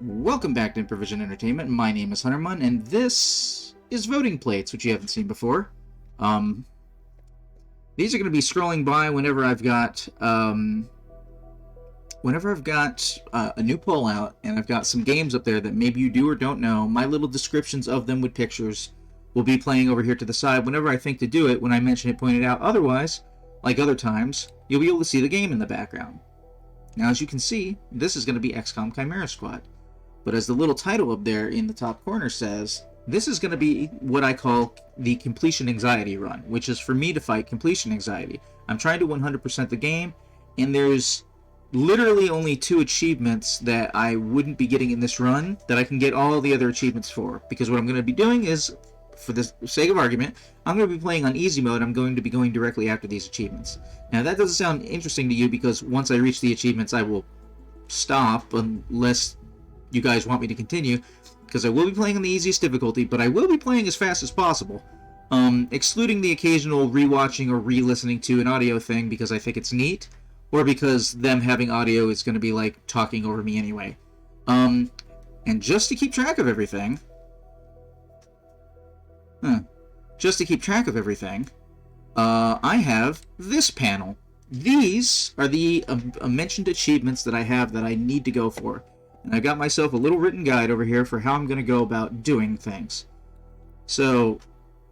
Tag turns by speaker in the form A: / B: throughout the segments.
A: Welcome back to Improvision Entertainment. My name is Hunterman, and this is voting plates, which you haven't seen before. These are going to be scrolling by whenever I've got a new poll out, and I've got some games up there that maybe you do or don't know. My little descriptions of them with pictures will be playing over here to the side whenever I think to do it. When I mention it, pointed out. Otherwise, like other times, you'll be able to see the game in the background. Now, as you can see, this is going to be XCOM Chimera Squad. But as the little title up there in the top corner says, this is going to be what I call the completion anxiety run, which is for me to fight completion anxiety. I'm trying to 100% the game, and there's literally only 2 achievements that I wouldn't be getting in this run that I can get all the other achievements for. Because what I'm going to be doing is, for the sake of argument, I'm going to be playing on easy mode. I'm going to be going directly after these achievements. Now, that doesn't sound interesting to you because once I reach the achievements, I will stop unless you guys want me to continue, because I will be playing on the easiest difficulty, but I will be playing as fast as possible, excluding the occasional rewatching or re-listening to an audio thing because I think it's neat, or because them having audio is going to be like talking over me anyway. And just to keep track of everything, I have this panel. These are the mentioned achievements that I have that I need to go for. And I got myself a little written guide over here for how I'm going to go about doing things. So,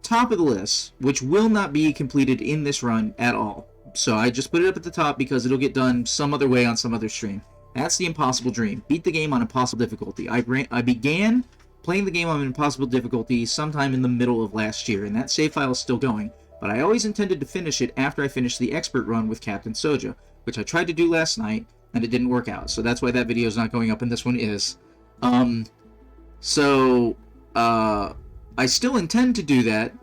A: top of the list, which will not be completed in this run at all. So I just put it up at the top because it'll get done some other way on some other stream. That's the Impossible Dream. Beat the game on Impossible difficulty. I began playing the game on Impossible difficulty sometime in the middle of last year, and that save file is still going. But I always intended to finish it after I finished the Expert run with Captain Soja, which I tried to do last night, and it didn't work out, so that's why that video is not going up and this one is. I still intend to do that,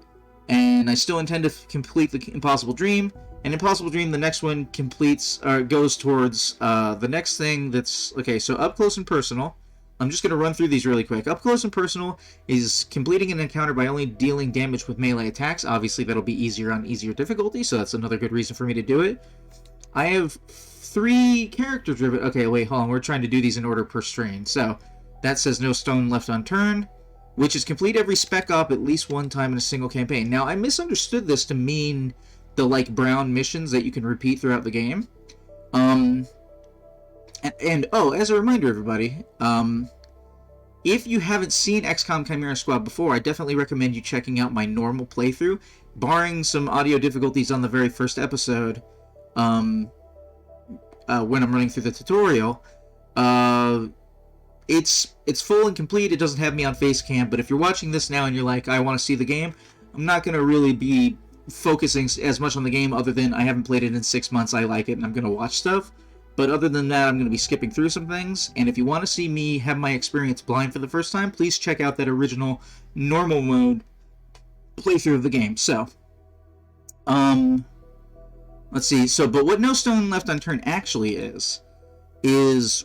A: and I still intend to complete the Impossible Dream, and Impossible Dream, the next one completes, or goes towards, the next thing that's, okay, so Up Close and Personal. I'm just going to run through these really quick. Up Close and Personal is completing an encounter by only dealing damage with melee attacks. Obviously, that'll be easier on easier difficulty, so that's another good reason for me to do it. I have 3 character-driven... Okay, wait, hold on. We're trying to do these in order per strain. So, that says no stone left unturned, which is complete every spec op at least one time in a single campaign. Now, I misunderstood this to mean the, like, brown missions that you can repeat throughout the game. Oh, as a reminder, everybody, if you haven't seen XCOM Chimera Squad before, I definitely recommend you checking out my normal playthrough, barring some audio difficulties on the very first episode, when I'm running through the tutorial. It's full and complete. It doesn't have me on face cam, but if you're watching this now and you're like, I want to see the game, I'm not going to really be focusing as much on the game other than I haven't played it in 6 months, I like it, and I'm going to watch stuff. But other than that, I'm going to be skipping through some things, and if you want to see me have my experience blind for the first time, please check out that original normal mode playthrough of the game. So, let's see. So, but what No Stone Left Unturned actually is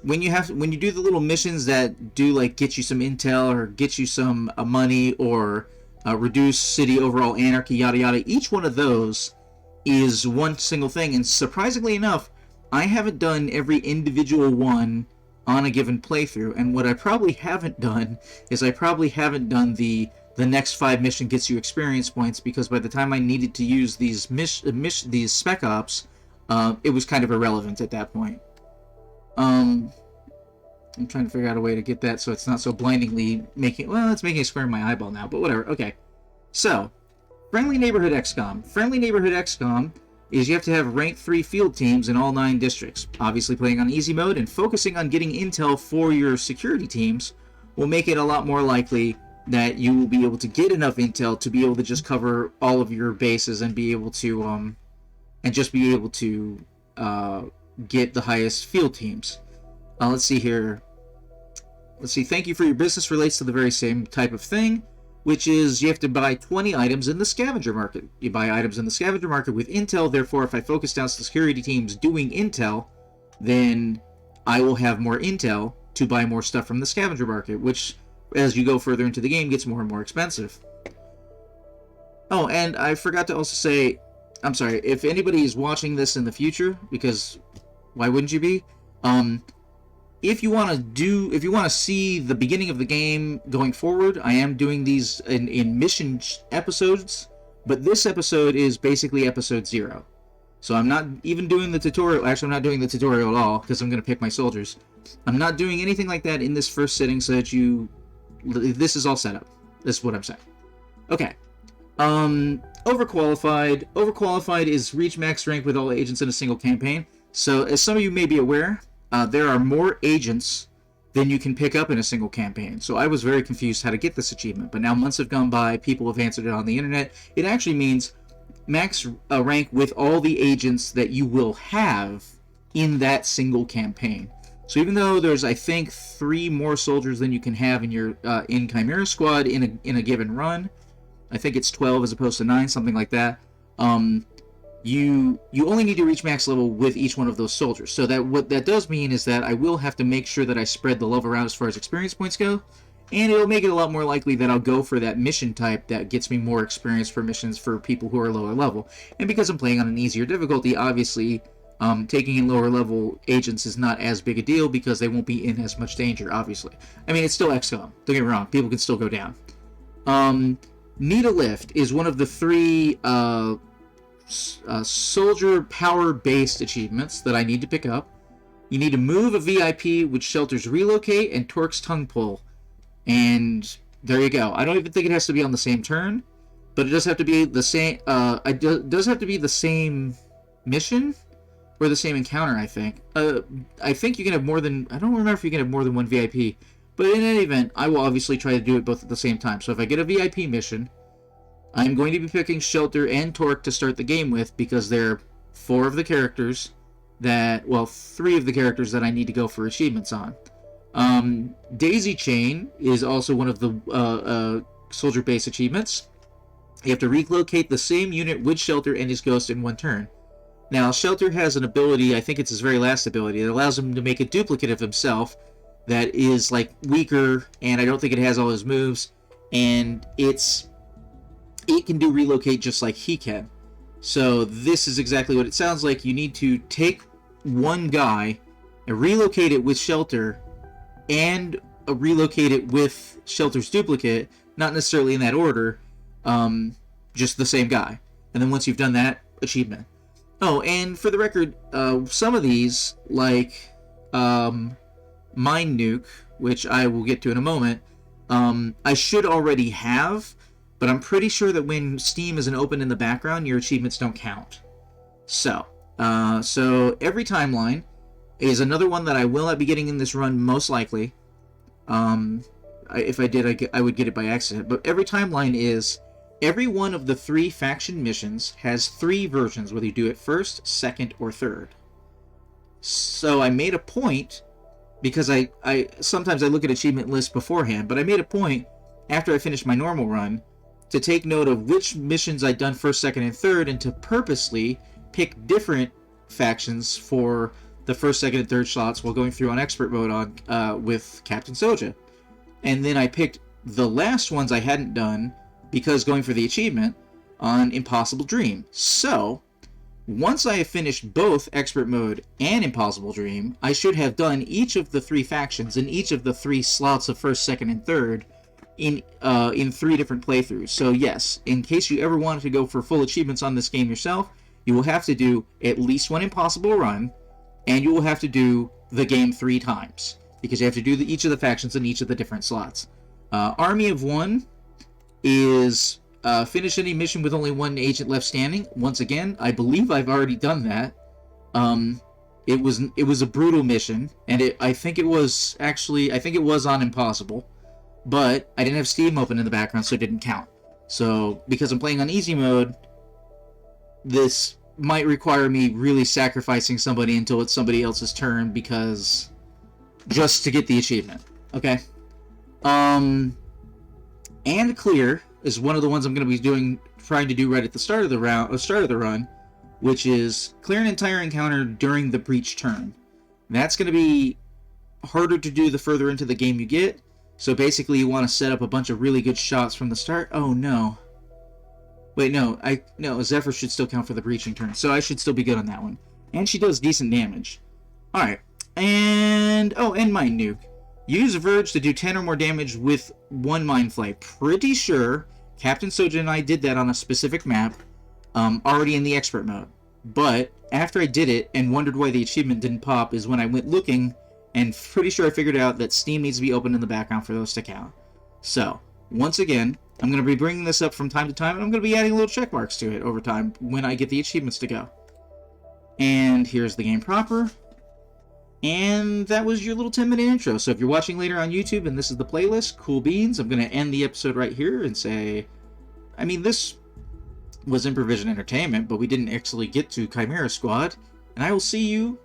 A: when you do the little missions that do like get you some intel or get you some money or reduce city overall anarchy, yada yada. Each one of those is one single thing, and surprisingly enough, I haven't done every individual one on a given playthrough. And what I probably haven't done is I probably haven't done the next 5 mission gets you experience points, because by the time I needed to use these these spec ops, it was kind of irrelevant at that point. I'm trying to figure out a way to get that so it's not so blindingly making... Well, it's making a square in my eyeball now, but whatever. Okay. So, Friendly Neighborhood XCOM. Friendly Neighborhood XCOM is you have to have rank 3 field teams in all 9 districts. Obviously, playing on easy mode and focusing on getting intel for your security teams will make it a lot more likely that you will be able to get enough intel to be able to just cover all of your bases and be able to get the highest field teams. Let's see here. Let's see. Thank you for your business relates to the very same type of thing, which is you have to buy 20 items in the scavenger market. You buy items in the scavenger market with intel. Therefore, if I focus down security teams doing intel, then I will have more intel to buy more stuff from the scavenger market, which, as you go further into the game, gets more and more expensive. Oh, and I forgot to also say, I'm sorry, if anybody is watching this in the future, because why wouldn't you be? if you want to see the beginning of the game going forward, I am doing these in mission episodes, but this episode is basically episode 0. So I'm not even doing the tutorial. Actually, I'm not doing the tutorial at all because I'm going to pick my soldiers. I'm not doing anything like that in this first sitting so that this is all set up. This is what I'm saying. Okay. Overqualified. Overqualified is reach max rank with all agents in a single campaign. So as some of you may be aware, there are more agents than you can pick up in a single campaign. So I was very confused how to get this achievement, but now months have gone by, people have answered it on the internet. It actually means max rank with all the agents that you will have in that single campaign. So even though there's, I think, 3 more soldiers than you can have in your in Chimera squad in a given run, I think it's 12 as opposed to 9, something like that. You only need to reach max level with each one of those soldiers. So that what that does mean is that I will have to make sure that I spread the love around as far as experience points go, and it'll make it a lot more likely that I'll go for that mission type that gets me more experience for missions for people who are lower level. And because I'm playing on an easier difficulty, obviously, taking in lower level agents is not as big a deal because they won't be in as much danger, obviously. I mean, it's still XCOM. Don't get me wrong. People can still go down. Need a lift is one of the 3 soldier power-based achievements that I need to pick up. You need to move a VIP, which shelters relocate and Torque's tongue pull. And there you go. I don't even think it has to be on the same turn, but it does have to be the same. It does have to be the same mission or the same encounter. I think. I think you can have more than. I don't remember if you can have more than 1 VIP. But in any event, I will obviously try to do it both at the same time. So if I get a VIP mission, I'm going to be picking Shelter and Torque to start the game with because they're 4 of the characters that, well, 3 of the characters that I need to go for achievements on. Daisy Chain is also one of the soldier base achievements. You have to relocate the same unit with Shelter and his ghost in 1 turn. Now, Shelter has an ability, I think it's his very last ability, that allows him to make a duplicate of himself that is, like, weaker, and I don't think it has all his moves, and it can do relocate just like he can. So this is exactly what it sounds like. You need to take one guy and relocate it with Shelter and relocate it with Shelter's duplicate, not necessarily in that order, just the same guy. And then once you've done that, achievement. Oh, and for the record, some of these, like Mind Nuke, which I will get to in a moment, I should already have, but I'm pretty sure that when Steam isn't open in the background, your achievements don't count. So every timeline is another one that I will not be getting in this run, most likely. If I did, I would get it by accident. But every timeline is, every one of the 3 faction missions has 3 versions, whether you do it first, second, or third. So I made a point, because I sometimes I look at achievement lists beforehand, but I made a point, after I finished my normal run, to take note of which missions I'd done first, second, and third, and to purposely pick different factions for the first, second, and third slots while going through on expert mode on with Captain Soja. And then I picked the last ones I hadn't done, because going for the achievement, on Impossible Dream. So, once I have finished both expert mode and Impossible Dream, I should have done each of the 3 factions in each of the 3 slots of first, second, and third in 3 different playthroughs. So yes, in case you ever wanted to go for full achievements on this game yourself, you will have to do at least 1 impossible run, and you will have to do the game 3 times, because you have to do each of the factions in each of the different slots. Army of 1 is finish any mission with only 1 agent left standing. Once again, I believe I've already done that. It was a brutal mission, and I think it was on impossible. But I didn't have Steam open in the background, so it didn't count. So, because I'm playing on easy mode, this might require me really sacrificing somebody until it's somebody else's turn, because just to get the achievement. Okay? And clear is one of the ones I'm going to be trying to do right at the start of the run, which is clear an entire encounter during the breach turn. That's going to be harder to do the further into the game you get. So basically you want to set up a bunch of really good shots from the start. Oh no. Wait, no, Zephyr should still count for the breaching turn, so I should still be good on that one. And she does decent damage. Alright, And, oh, and Mind Nuke. Use Verge to do 10 or more damage with one Mind Flight. Pretty sure Captain Soja and I did that on a specific map, already in the expert mode. But after I did it and wondered why the achievement didn't pop is when I went looking, and pretty sure I figured out that Steam needs to be open in the background for those to count. So, once again, I'm going to be bringing this up from time to time, and I'm going to be adding little check marks to it over time when I get the achievements to go. And here's the game proper. And that was your little 10-minute intro. So if you're watching later on YouTube and this is the playlist, cool beans. I'm going to end the episode right here and say, I mean, this was Improvision Entertainment, but we didn't actually get to Chimera Squad. And I will see you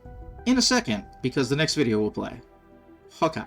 A: in a second, because the next video will play. Hawkeye.